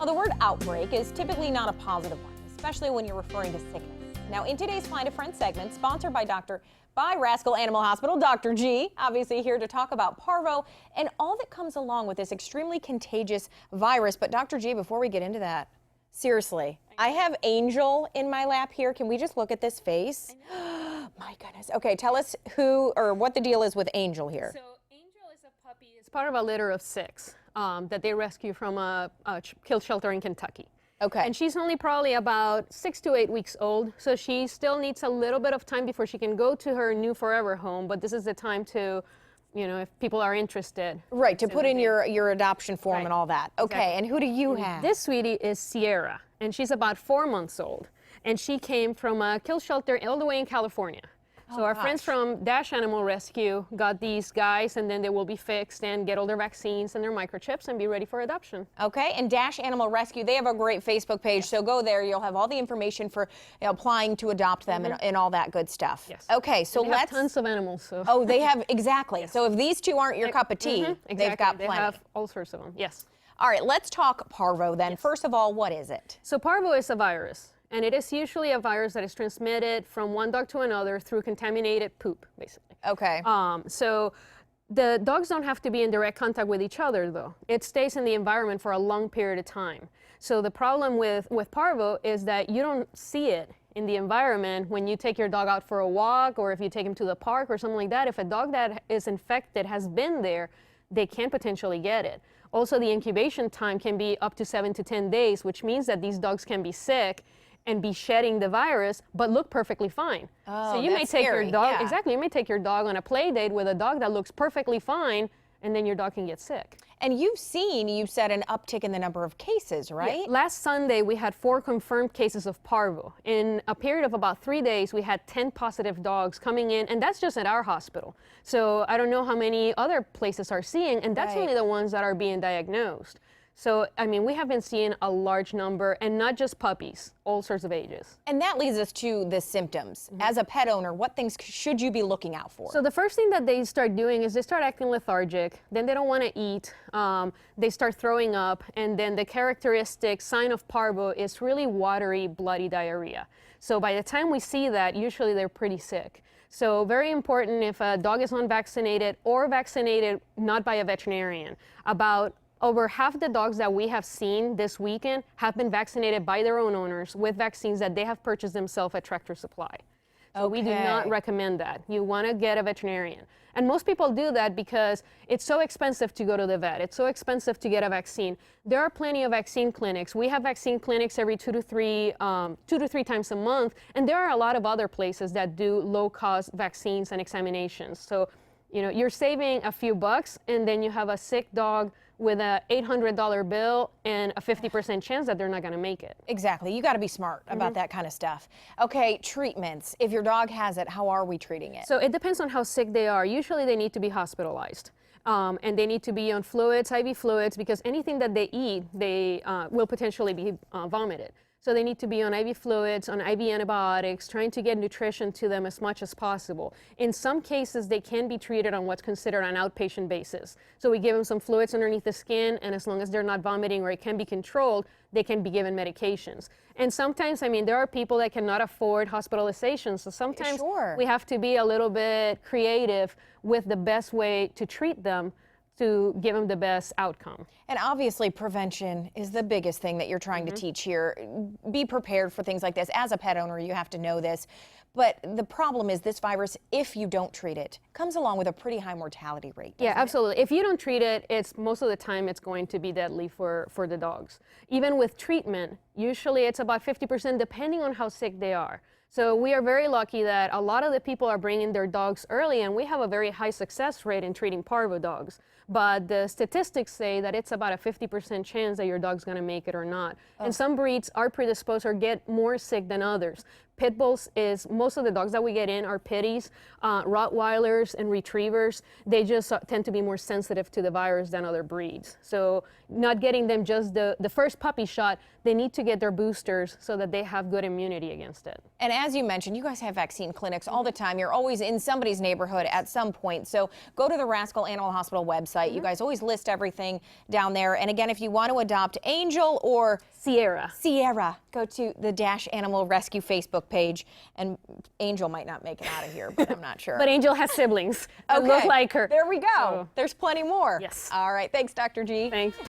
the word outbreak is typically not a positive one, especially when you're referring to sickness. Now, in today's Find a Friend segment, sponsored by Rascal Animal Hospital, Dr. G, obviously here to talk about Parvo and all that comes along with this extremely contagious virus. But Dr. G, before we get into that, seriously, I have Angel in my lap here. Can we just look at this face? My goodness. Okay, tell us who or what the deal is with Angel here. So Angel is a puppy. It's part of a litter of 6 that they rescue from a kill shelter in Kentucky. Okay. And she's only probably about 6 to 8 weeks old, so she still needs a little bit of time before she can go to her new forever home, but this is the time to, you know, if people are interested. Right, to put in your adoption form Right. and all that. Okay, Exactly. and who do you have? This sweetie is Sierra, and she's about 4 months old, and she came from a kill shelter all the way in California. So our friends from Dash Animal Rescue got these guys, and then they will be fixed and get all their vaccines and their microchips and be ready for adoption. Okay, and Dash Animal Rescue, they have a great Facebook page, so go there. You'll have all the information for applying to adopt them and all that good stuff. Yes. Okay, so They have tons of animals. So. Oh, they have, exactly. So if these two aren't your cup of tea, Exactly. they've got plenty. They have all sorts of them, yes. All right, let's talk Parvo then. First of all, what is it? So Parvo is a virus, and it is usually a virus that is transmitted from one dog to another through contaminated poop, basically. Okay. So the dogs don't have to be in direct contact with each other, though. It stays in the environment for a long period of time. So the problem with Parvo is that you don't see it in the environment when you take your dog out for a walk or if you take him to the park or something like that. If a dog that is infected has been there, they can potentially get it. Also, the incubation time can be up to 7 to 10 days, which means that these dogs can be sick and be shedding the virus, but look perfectly fine. Oh, so you may that's take scary. your dog, Yeah. exactly, you may take your dog on a play date with a dog that looks perfectly fine, and then your dog can get sick. And you said an uptick in the number of cases, right? Yeah. Last Sunday, we had 4 confirmed cases of Parvo. In a period of about 3 days, we had 10 positive dogs coming in, and that's just at our hospital. So I don't know how many other places are seeing, and that's only the ones that are being diagnosed. So, I mean, we have been seeing a large number, and not just puppies, all sorts of ages. And that leads us to the symptoms. As a pet owner, what things should you be looking out for? So the first thing that they start doing is they start acting lethargic, then they don't want to eat, they start throwing up, and then the characteristic sign of Parvo is really watery, bloody diarrhea. So by the time we see that, usually they're pretty sick. So very important if a dog is unvaccinated or vaccinated not by a veterinarian. About over half the dogs that we have seen this weekend have been vaccinated by their own owners with vaccines that they have purchased themselves at Tractor Supply. So we do not recommend that. You want to get a veterinarian. And most people do that because it's so expensive to go to the vet. It's so expensive to get a vaccine. There are plenty of vaccine clinics. We have vaccine clinics every 2 to 3 times a month. And there are a lot of other places that do low-cost vaccines and examinations. So, you know, you're saving a few bucks, and then you have a sick dog with a $800 bill and a 50% chance that they're not going to make it. Exactly. You got to be smart about that kind of stuff. Okay, treatments. If your dog has it, how are we treating it? So it depends on how sick they are. Usually they need to be hospitalized. And they need to be on fluids, IV fluids, because anything that they eat, they will potentially be vomited. So they need to be on IV fluids, on IV antibiotics, trying to get nutrition to them as much as possible. In some cases, they can be treated on what's considered an outpatient basis. So we give them some fluids underneath the skin, and as long as they're not vomiting or it can be controlled, they can be given medications. And sometimes, I mean, there are people that cannot afford hospitalization, so sometimes we have to be a little bit creative with the best way to treat them to give them the best outcome. And obviously prevention is the biggest thing that you're trying to teach here. Be prepared for things like this. As a pet owner, you have to know this. But the problem is this virus, if you don't treat it, comes along with a pretty high mortality rate. Yeah, absolutely. If you don't treat it, it's most of the time it's going to be deadly for the dogs. Even with treatment, usually it's about 50% depending on how sick they are. So we are very lucky that a lot of the people are bringing their dogs early, and we have a very high success rate in treating Parvo dogs. But the statistics say that it's about a 50% chance that your dog's going to make it or not. And some breeds are predisposed or get more sick than others. Pit bulls is, most of the dogs that we get in are pitties, Rottweilers and retrievers. They just tend to be more sensitive to the virus than other breeds. So not getting them just the first puppy shot, they need to get their boosters so that they have good immunity against it. And as you mentioned, you guys have vaccine clinics all the time. You're always in somebody's neighborhood at some point. So go to the Rascal Animal Hospital website. You guys always list everything down there. And again, if you want to adopt Angel or Sierra, go to the Dash Animal Rescue Facebook page. And Angel might not make it out of here, but I'm not sure. But Angel has siblings that look like her. There we go. So. There's plenty more. Yes. All right. Thanks, Dr. G. Thanks.